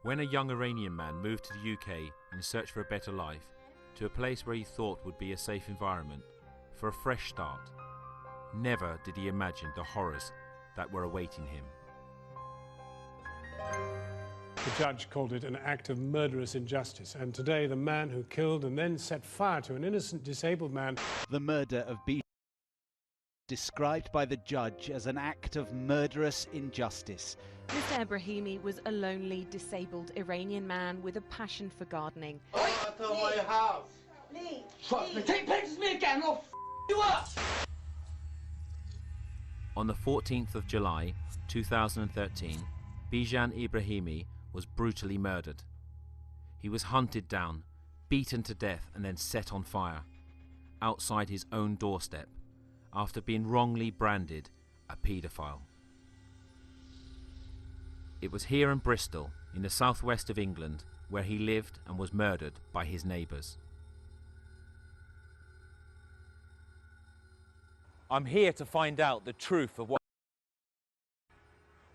When a young Iranian man moved to the UK in search for a better life, to a place where he thought would be a safe environment, for a fresh start, never did he imagine the horrors that were awaiting him. The judge called it an act of murderous injustice, and today the man who killed and then set fire to an innocent disabled man... The murder of Bijan, described by the judge as an act of murderous injustice. Mr. Ebrahimi was a lonely, disabled Iranian man with a passion for gardening. Out of my house! Trust me, take pictures of me again, I'll f you up! On the 14th of July 2013, Bijan Ibrahimi was brutally murdered. He was hunted down, beaten to death and then set on fire outside his own doorstep after being wrongly branded a paedophile. It was here in Bristol, in the southwest of England, where he lived and was murdered by his neighbours. I'm here to find out the truth of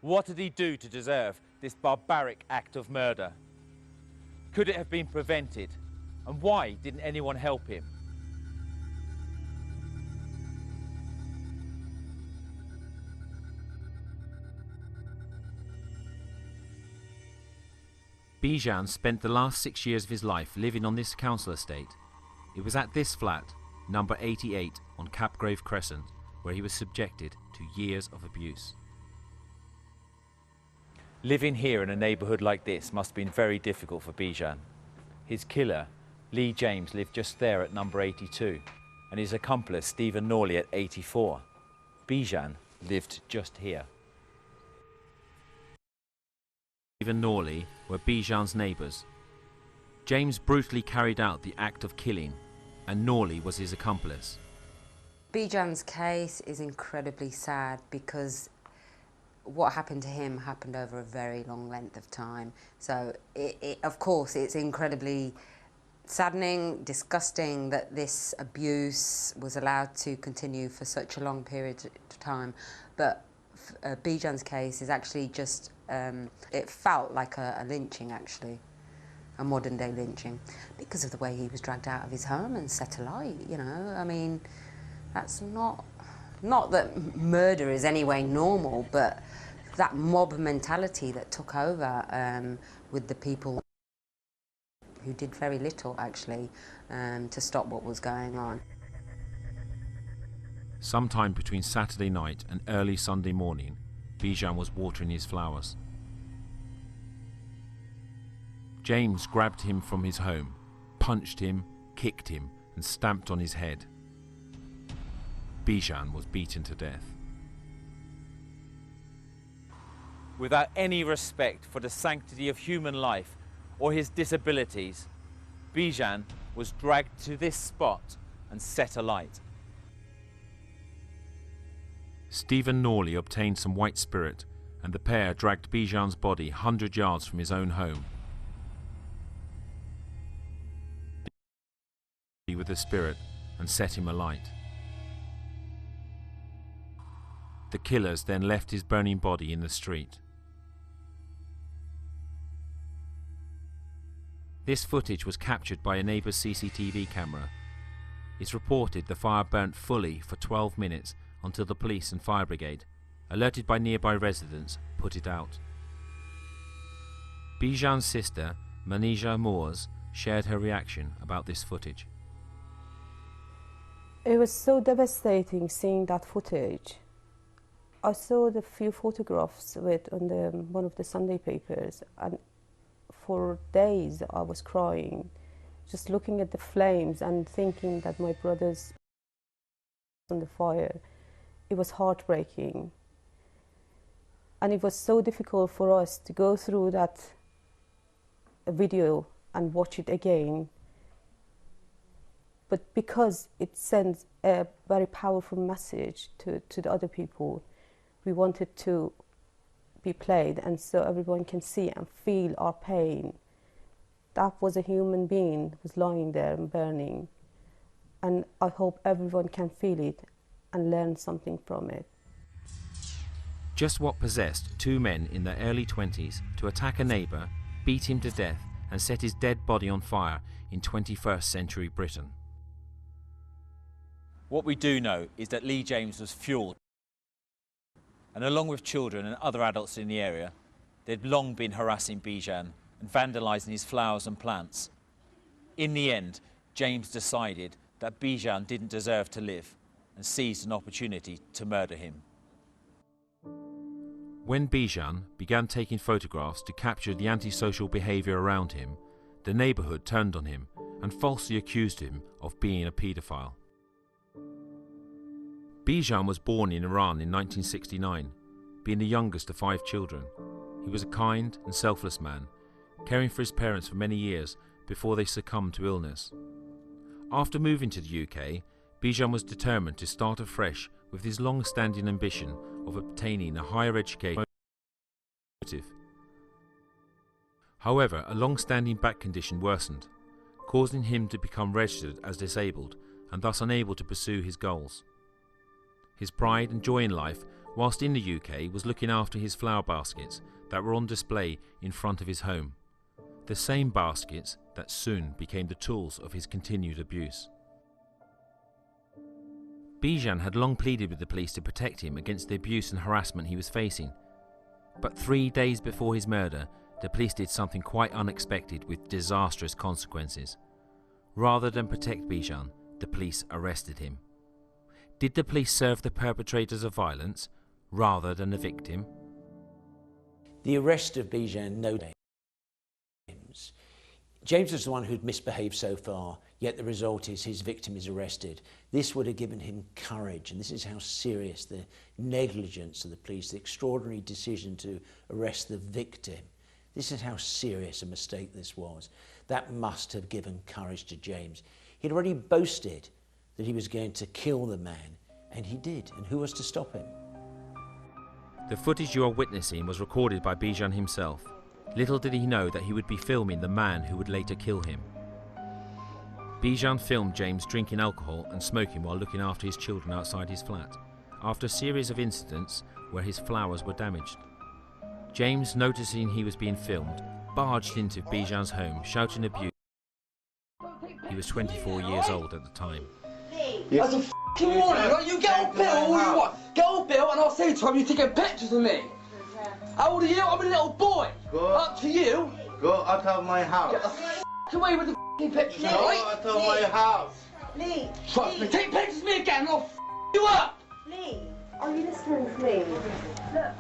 what did he do to deserve this barbaric act of murder? Could it have been prevented? And why didn't anyone help him? Bijan spent the last 6 years of his life living on this council estate. It was at this flat, number 88 on Capgrave Crescent, where he was subjected to years of abuse. Living here in a neighbourhood like this must have been very difficult for Bijan. His killer, Lee James, lived just there at number 82, and his accomplice, Stephen Norley, at 84. Bijan lived just here. Stephen Norley were Bijan's neighbours. James brutally carried out the act of killing, and Norley was his accomplice. Bijan's case is incredibly sad because what happened to him happened over a very long length of time. So, of course, it's incredibly saddening, disgusting that this abuse was allowed to continue for such a long period of time. But Bijan's case is actually just, it felt like a lynching, actually, a modern-day lynching, because of the way he was dragged out of his home and set alight, you know. I mean, that's not that murder is any way normal, but that mob mentality that took over with the people who did very little, actually, to stop what was going on. Sometime between Saturday night and early Sunday morning, Bijan was watering his flowers. James grabbed him from his home, punched him, kicked him, and stamped on his head. Bijan was beaten to death. Without any respect for the sanctity of human life or his disabilities, Bijan was dragged to this spot and set alight. Stephen Norley obtained some white spirit, and the pair dragged Bijan's body 100 yards from his own home. With the spirit and set him alight. The killers then left his burning body in the street. This footage was captured by a neighbour's CCTV camera. It's reported the fire burnt fully for 12 minutes until the police and fire brigade, alerted by nearby residents, put it out. Bijan's sister, Manija Moors, shared her reaction about this footage. It was so devastating seeing that footage. I saw the few photographs on one of the Sunday papers, and for days I was crying, just looking at the flames and thinking that my brother's on the fire. It was heartbreaking. And it was so difficult for us to go through that video and watch it again. But because it sends a very powerful message to the other people, we wanted to be played, and so everyone can see and feel our pain. That was a human being who was lying there and burning. And I hope everyone can feel it and learn something from it. Just what possessed two men in their early 20s to attack a neighbour, beat him to death and set his dead body on fire in 21st century Britain. What we do know is that Lee James was fueled, and along with children and other adults in the area, they'd long been harassing Bijan and vandalising his flowers and plants. In the end, James decided that Bijan didn't deserve to live and seized an opportunity to murder him. When Bijan began taking photographs to capture the antisocial behaviour around him, the neighbourhood turned on him and falsely accused him of being a paedophile. Bijan was born in Iran in 1969, being the youngest of 5 children. He was a kind and selfless man, caring for his parents for many years before they succumbed to illness. After moving to the UK, Bijan was determined to start afresh with his long-standing ambition of obtaining a higher education. However, a long-standing back condition worsened, causing him to become registered as disabled and thus unable to pursue his goals. His pride and joy in life whilst in the UK was looking after his flower baskets that were on display in front of his home, the same baskets that soon became the tools of his continued abuse. Bijan had long pleaded with the police to protect him against the abuse and harassment he was facing, but 3 days before his murder, the police did something quite unexpected with disastrous consequences. Rather than protect Bijan, the police arrested him. Did the police serve the perpetrators of violence rather than the victim? The arrest of Bijan, no doubt. James was the one who'd misbehaved so far, yet the result is his victim is arrested. This would have given him courage, and this is how serious the negligence of the police, the extraordinary decision to arrest the victim. This is how serious a mistake this was. That must have given courage to James. He'd already boasted that he was going to kill the man, and he did, and who was to stop him? The footage you are witnessing was recorded by Bijan himself. Little did he know that he would be filming the man who would later kill him. Bijan filmed James drinking alcohol and smoking while looking after his children outside his flat, after a series of incidents where his flowers were damaged. James, noticing he was being filmed, barged into Bijan's home, shouting abuse. He was 24 years old at the time. That's a f***ing warning, right? You get on Bill all you want. Get on Bill and I'll say to him, you're taking pictures of me. How old are you? I'm a little boy. Go. Up to you. Go out of my house. Get the f*** away with the f***ing pictures, Go right? out of my house. Lee. Trust me. Take pictures of me again and I'll f*** you up. Lee, are you listening to me? Look.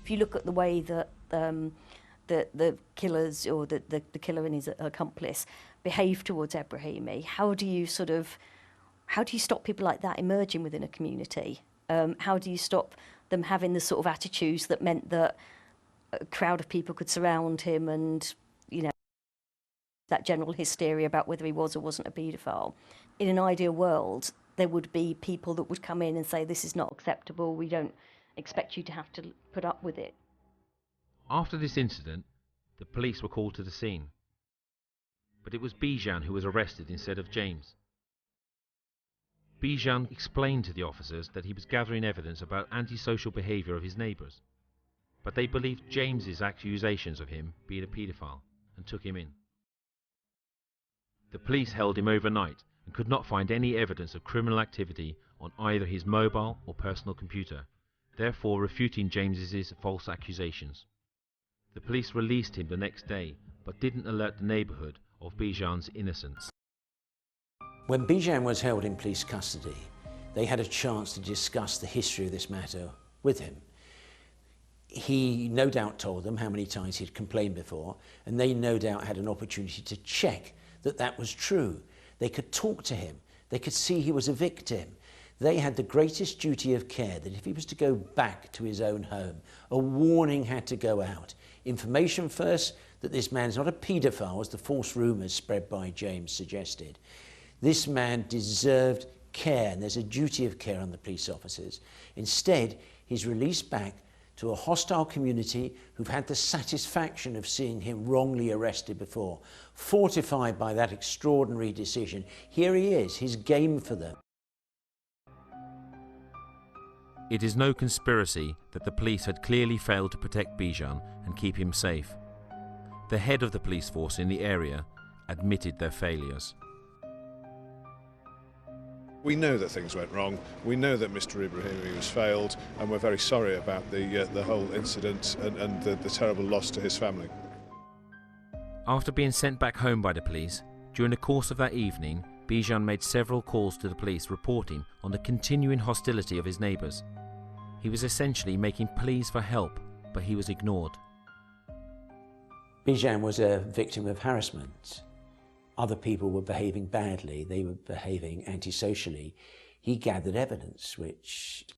If you look at the way that the killers or the killer and his accomplice behave towards Ebrahimi, how do you stop people like that emerging within a community? How do you stop them having the sort of attitudes that meant that a crowd of people could surround him and, you know, that general hysteria about whether he was or wasn't a paedophile? In an ideal world, there would be people that would come in and say, this is not acceptable, we don't expect you to have to put up with it. After this incident, the police were called to the scene. But it was Bijan who was arrested instead of James. Bijan explained to the officers that he was gathering evidence about antisocial behaviour of his neighbours, but they believed James's accusations of him being a paedophile and took him in. The police held him overnight and could not find any evidence of criminal activity on either his mobile or personal computer, therefore refuting James's false accusations. The police released him the next day, but didn't alert the neighbourhood of Bijan's innocence. When Bijan was held in police custody, they had a chance to discuss the history of this matter with him. He no doubt told them how many times he'd complained before, and they no doubt had an opportunity to check that that was true. They could talk to him. They could see he was a victim. They had the greatest duty of care that if he was to go back to his own home, a warning had to go out. Information first that this man's not a paedophile, as the false rumours spread by James suggested. This man deserved care, and there's a duty of care on the police officers. Instead, he's released back to a hostile community who've had the satisfaction of seeing him wrongly arrested before. Fortified by that extraordinary decision, here he is, he's game for them. It is no conspiracy that the police had clearly failed to protect Bijan and keep him safe. The head of the police force in the area admitted their failures. We know that things went wrong, we know that Mr Ibrahimi was failed, and we're very sorry about the whole incident and the terrible loss to his family. After being sent back home by the police, during the course of that evening, Bijan made several calls to the police reporting on the continuing hostility of his neighbours. He was essentially making pleas for help, but he was ignored. Bijan was a victim of harassment. Other people were behaving badly, they were behaving antisocially. He gathered evidence which is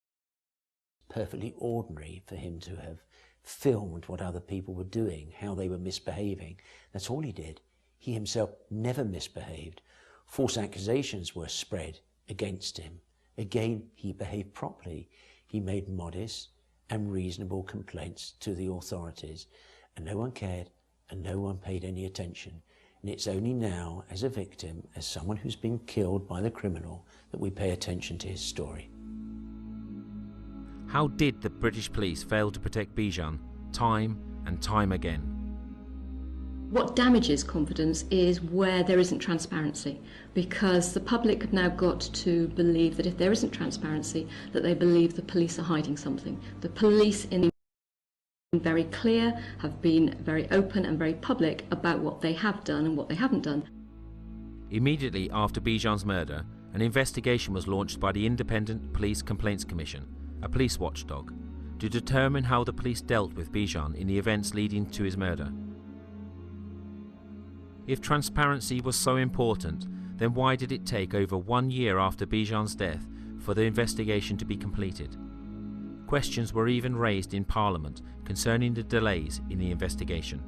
perfectly ordinary for him to have filmed what other people were doing, how they were misbehaving. That's all he did. He himself never misbehaved. False accusations were spread against him. Again, he behaved properly. He made modest and reasonable complaints to the authorities, and no one cared and no one paid any attention. And it's only now, as a victim, as someone who's been killed by the criminal, that we pay attention to his story. How did the British police fail to protect Bijan time and time again? What damages confidence is where there isn't transparency, because the public have now got to believe that if there isn't transparency, that they believe the police are hiding something. The police in been very clear, have been very open and very public about what they have done and what they haven't done. Immediately after Bijan's murder, an investigation was launched by the Independent Police Complaints Commission, a police watchdog, to determine how the police dealt with Bijan in the events leading to his murder. If transparency was so important, then why did it take over 1 year after Bijan's death for the investigation to be completed? Questions were even raised in Parliament concerning the delays in the investigation.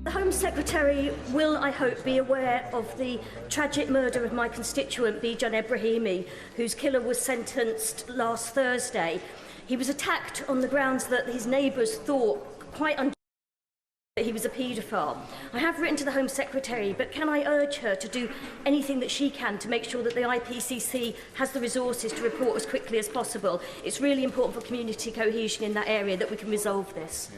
The Home Secretary will, I hope, be aware of the tragic murder of my constituent Bijan Ebrahimi, whose killer was sentenced last Thursday. He was attacked on the grounds that his neighbours thought quite that he was a paedophile. I have written to the Home Secretary, but can I urge her to do anything that she can to make sure that the IPCC has the resources to report as quickly as possible? It's really important for community cohesion in that area that we can resolve this.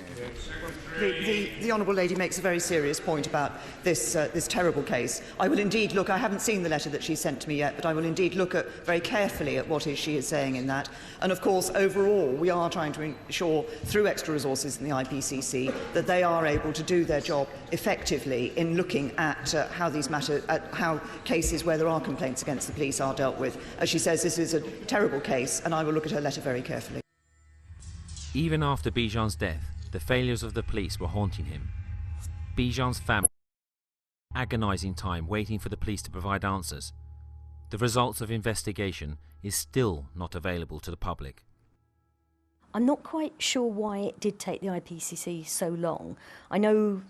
The Honourable Lady makes a very serious point about this terrible case. I will indeed look, I haven't seen the letter that she sent to me yet, but I will indeed look very carefully at what she is saying in that. And of course, overall, we are trying to ensure, through extra resources in the IPCC, that they are able to do their job effectively in looking at how these matters, at how cases where there are complaints against the police are dealt with. As she says, this is a terrible case, and I will look at her letter very carefully. Even after Bijan's death, the failures of the police were haunting him. Bijan's family agonising time waiting for the police to provide answers. The results of investigation is still not available to the public. I'm not quite sure why it did take the IPCC so long. I know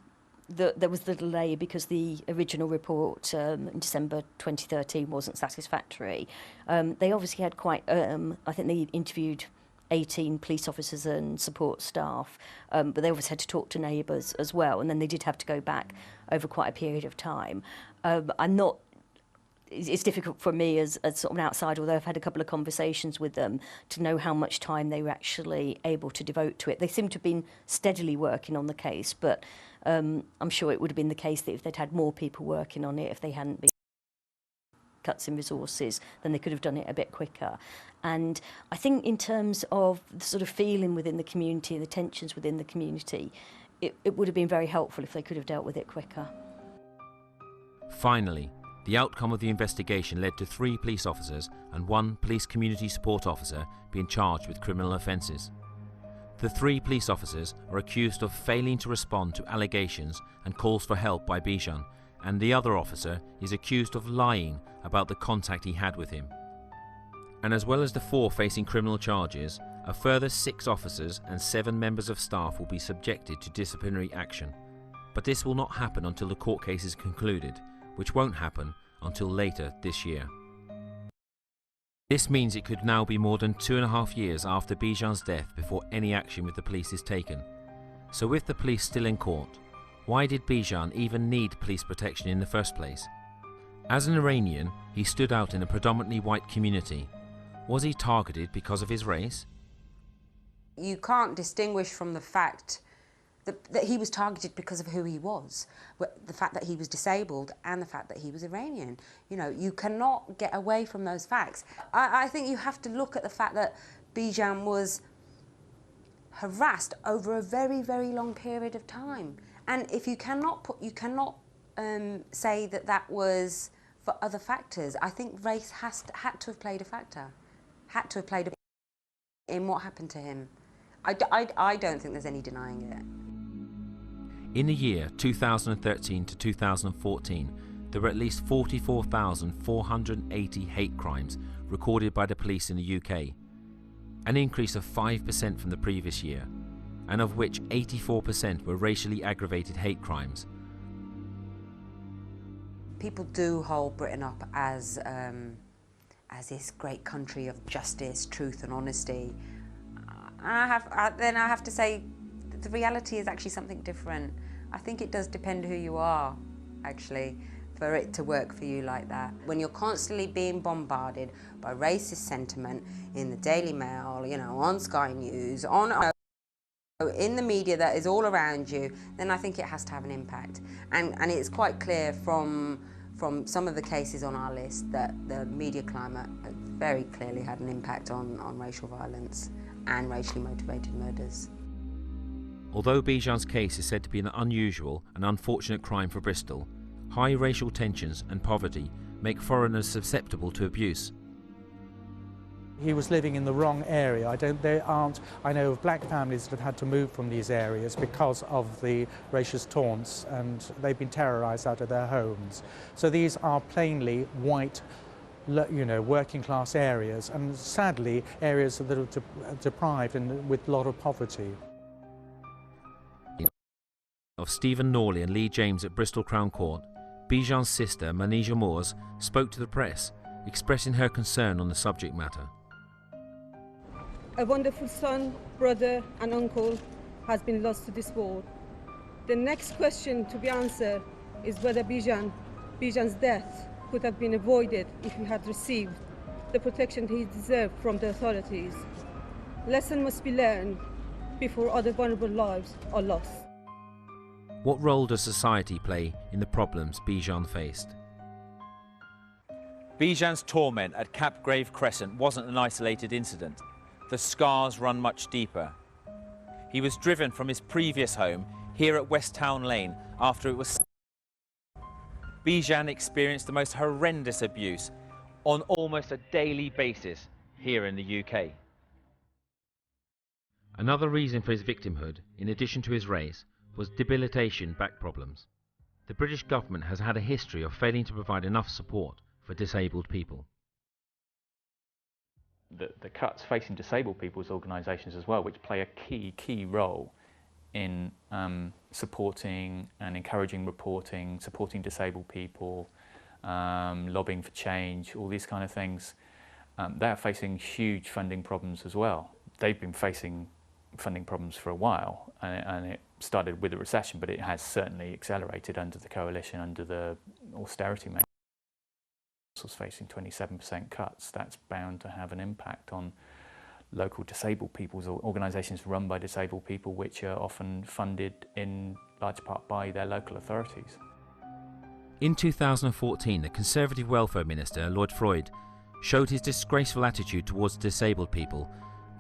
that there was the delay because the original report in December 2013 wasn't satisfactory. They obviously had quite, I think they interviewed 18 police officers and support staff, but they obviously had to talk to neighbours as well, and then they did have to go back over quite a period of time. It's difficult for me as sort of an outsider, although I've had a couple of conversations with them, to know how much time they were actually able to devote to it. They seem to have been steadily working on the case, but I'm sure it would have been the case that if they'd had more people working on it, if they hadn't been cuts in resources, then they could have done it a bit quicker. And I think in terms of the sort of feeling within the community, the tensions within the community, it would have been very helpful if they could have dealt with it quicker. Finally, the outcome of the investigation led to 3 police officers and 1 police community support officer being charged with criminal offences. The 3 police officers are accused of failing to respond to allegations and calls for help by Bijan, and the other officer is accused of lying about the contact he had with him. And as well as the 4 facing criminal charges, a further 6 officers and 7 members of staff will be subjected to disciplinary action. But this will not happen until the court case is concluded, which won't happen until later this year. This means it could now be more than 2.5 years after Bijan's death before any action with the police is taken. So with the police still in court, why did Bijan even need police protection in the first place? As an Iranian, he stood out in a predominantly white community. Was he targeted because of his race? You can't distinguish from the fact that he was targeted because of who he was, the fact that he was disabled and the fact that he was Iranian. You know, you cannot get away from those facts. I think you have to look at the fact that Bijan was harassed over a very, very long period of time. And if you cannot say that that was for other factors, I think race had to have played a factor, had to have played a in what happened to him. I don't think there's any denying it. In the year 2013 to 2014, there were at least 44,480 hate crimes recorded by the police in the UK, an increase of 5% from the previous year, and of which 84% were racially aggravated hate crimes. People do hold Britain up as this great country of justice, truth and honesty. Then I have to say the reality is actually something different. I think it does depend who you are, actually, for it to work for you like that. When you're constantly being bombarded by racist sentiment in the Daily Mail, you know, on Sky News, in the media that is all around you, then I think it has to have an impact. And it's quite clear from some of the cases on our list that the media climate very clearly had an impact on racial violence and racially motivated murders. Although Bijan's case is said to be an unusual and unfortunate crime for Bristol, high racial tensions and poverty make foreigners susceptible to abuse. He was living in the wrong area. I know of black families that have had to move from these areas because of the racist taunts, and they've been terrorised out of their homes. So these are plainly white, you know, working class areas, and sadly areas that are deprived and with a lot of poverty. Of Stephen Norley and Lee James at Bristol Crown Court, Bijan's sister Manisha Moores spoke to the press, expressing her concern on the subject matter. A wonderful son, brother and uncle has been lost to this war. The next question to be answered is whether Bijan's death could have been avoided if he had received the protection he deserved from the authorities. Lesson must be learned before other vulnerable lives are lost. What role does society play in the problems Bijan faced? Bijan's torment at Capgrave Crescent wasn't an isolated incident. The scars run much deeper. He was driven from his previous home here at West Town Lane after it was... Bijan experienced the most horrendous abuse on almost a daily basis here in the UK. Another reason for his victimhood, in addition to his race, was debilitation back problems. The British government has had a history of failing to provide enough support for disabled people. The cuts facing disabled people's organisations as well, which play a key role in supporting and encouraging reporting, supporting disabled people, lobbying for change, all these kind of things, they're facing huge funding problems as well. They've been facing funding problems for a while, and it started with a recession, but it has certainly accelerated under the coalition, under the austerity measures. Was facing 27% cuts. That's bound to have an impact on local disabled people's organisations run by disabled people, which are often funded in large part by their local authorities. In 2014, the Conservative Welfare Minister, Lloyd Freud, showed his disgraceful attitude towards disabled people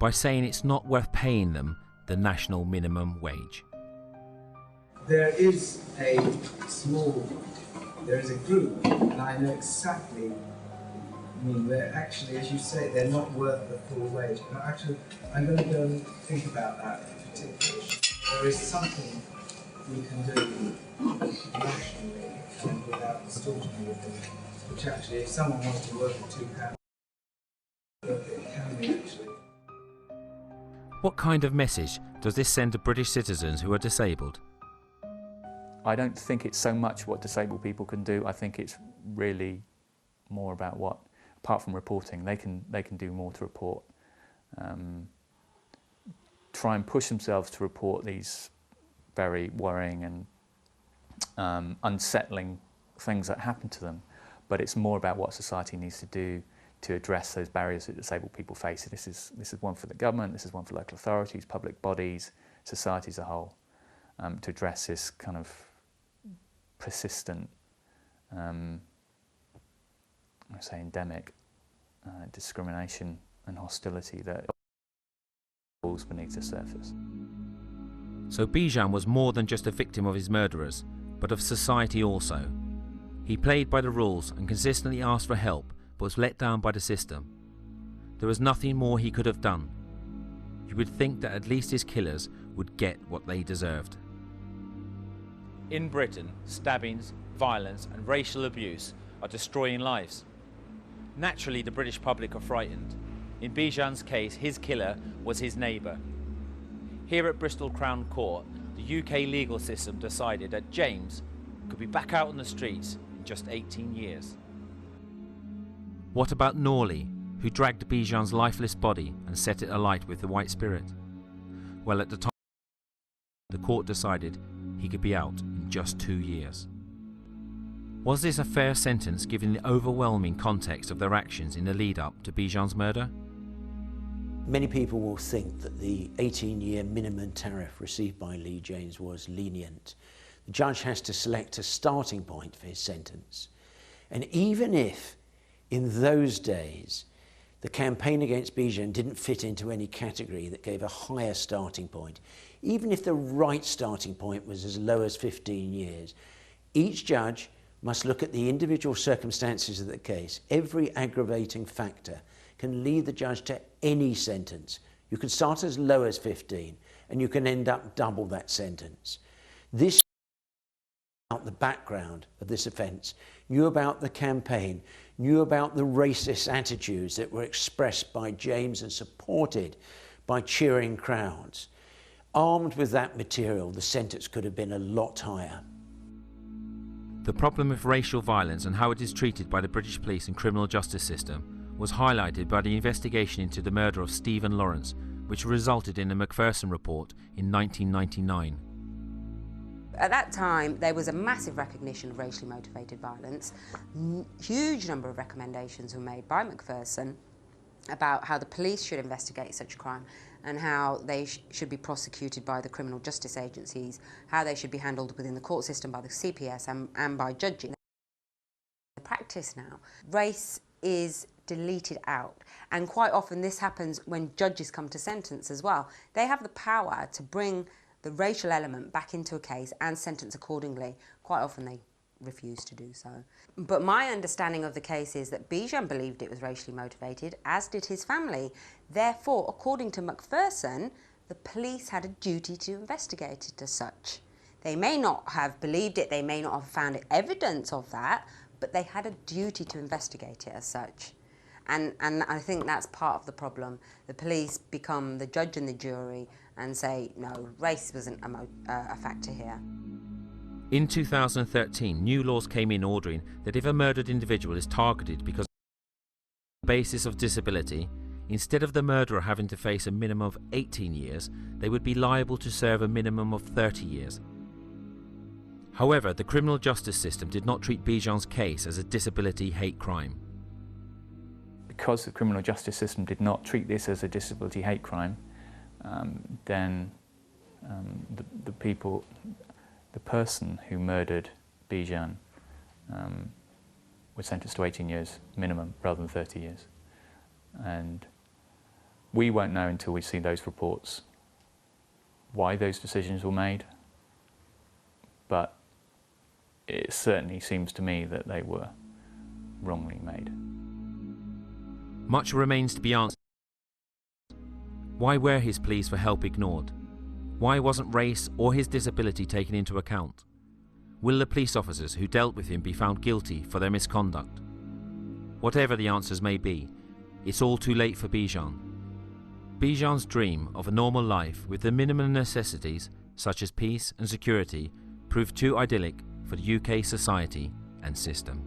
by saying it's not worth paying them the national minimum wage. There is a group, and I know exactly, I mean, they're actually, as you say, they're not worth the full wage. But actually, I'm going to go and think about that in particular. There is something we can do nationally and without distorting everything, which actually, if someone wants to work for £2, it can be actually. What kind of message does this send to British citizens who are disabled? I don't think it's so much what disabled people can do. I think it's really more about what, apart from reporting, they can do more to report. Try and push themselves to report these very worrying and unsettling things that happen to them. But it's more about what society needs to do to address those barriers that disabled people face. This is one for the government, this is one for local authorities, public bodies, society as a whole, to address this kind of persistent, I say endemic, discrimination and hostility that falls beneath the surface. So Bijan was more than just a victim of his murderers, but of society also. He played by the rules and consistently asked for help, but was let down by the system. There was nothing more he could have done. You would think that at least his killers would get what they deserved. In Britain, stabbings, violence and racial abuse are destroying lives. Naturally, the British public are frightened. In Bijan's case, his killer was his neighbour. Here at Bristol Crown Court, the UK legal system decided that James could be back out on the streets in just 18 years. What about Norley, who dragged Bijan's lifeless body and set it alight with the white spirit? Well, at the time, the court decided he could be out in just 2 years. Was this a fair sentence given the overwhelming context of their actions in the lead-up to Bijan's murder? Many people will think that the 18-year minimum tariff received by Lee James was lenient. The judge has to select a starting point for his sentence. And even if, in those days, the campaign against Bijan didn't fit into any category that gave a higher starting point, even if the right starting point was as low as 15 years, each judge must look at the individual circumstances of the case. Every aggravating factor can lead the judge to any sentence. You can start as low as 15 and you can end up double that sentence. This about the background of this offence, knew about the campaign, knew about the racist attitudes that were expressed by James and supported by cheering crowds. Armed with that material, the sentence could have been a lot higher. The problem of racial violence and how it is treated by the British police and criminal justice system was highlighted by the investigation into the murder of Stephen Lawrence, which resulted in the Macpherson report in 1999. At that time, there was a massive recognition of racially motivated violence. Huge number of recommendations were made by Macpherson about how the police should investigate such crime and how they should be prosecuted by the criminal justice agencies, how they should be handled within the court system by the CPS and by judges. The practice now, race is deleted out, and quite often this happens when judges come to sentence as well. They have the power to bring the racial element back into a case and sentence accordingly. Quite often they refuse to do so. But my understanding of the case is that Bijan believed it was racially motivated, as did his family. Therefore, according to Macpherson, the police had a duty to investigate it as such. They may not have believed it, they may not have found evidence of that, but they had a duty to investigate it as such. And I think that's part of the problem. The police become the judge and the jury and say, no, race wasn't a factor here. In 2013, new laws came in ordering that if a murdered individual is targeted because on the basis of disability, instead of the murderer having to face a minimum of 18 years, they would be liable to serve a minimum of 30 years. However, the criminal justice system did not treat Bijan's case as a disability hate crime. Because the criminal justice system did not treat this as a disability hate crime, then the person who murdered Bijan was sentenced to 18 years minimum rather than 30 years. And we won't know until we see those reports why those decisions were made, but it certainly seems to me that they were wrongly made. Much remains to be answered. Why were his pleas for help ignored? Why wasn't race or his disability taken into account? Will the police officers who dealt with him be found guilty for their misconduct? Whatever the answers may be, it's all too late for Bijan. Bijan's dream of a normal life with the minimum necessities, such as peace and security, proved too idyllic for the UK society and system.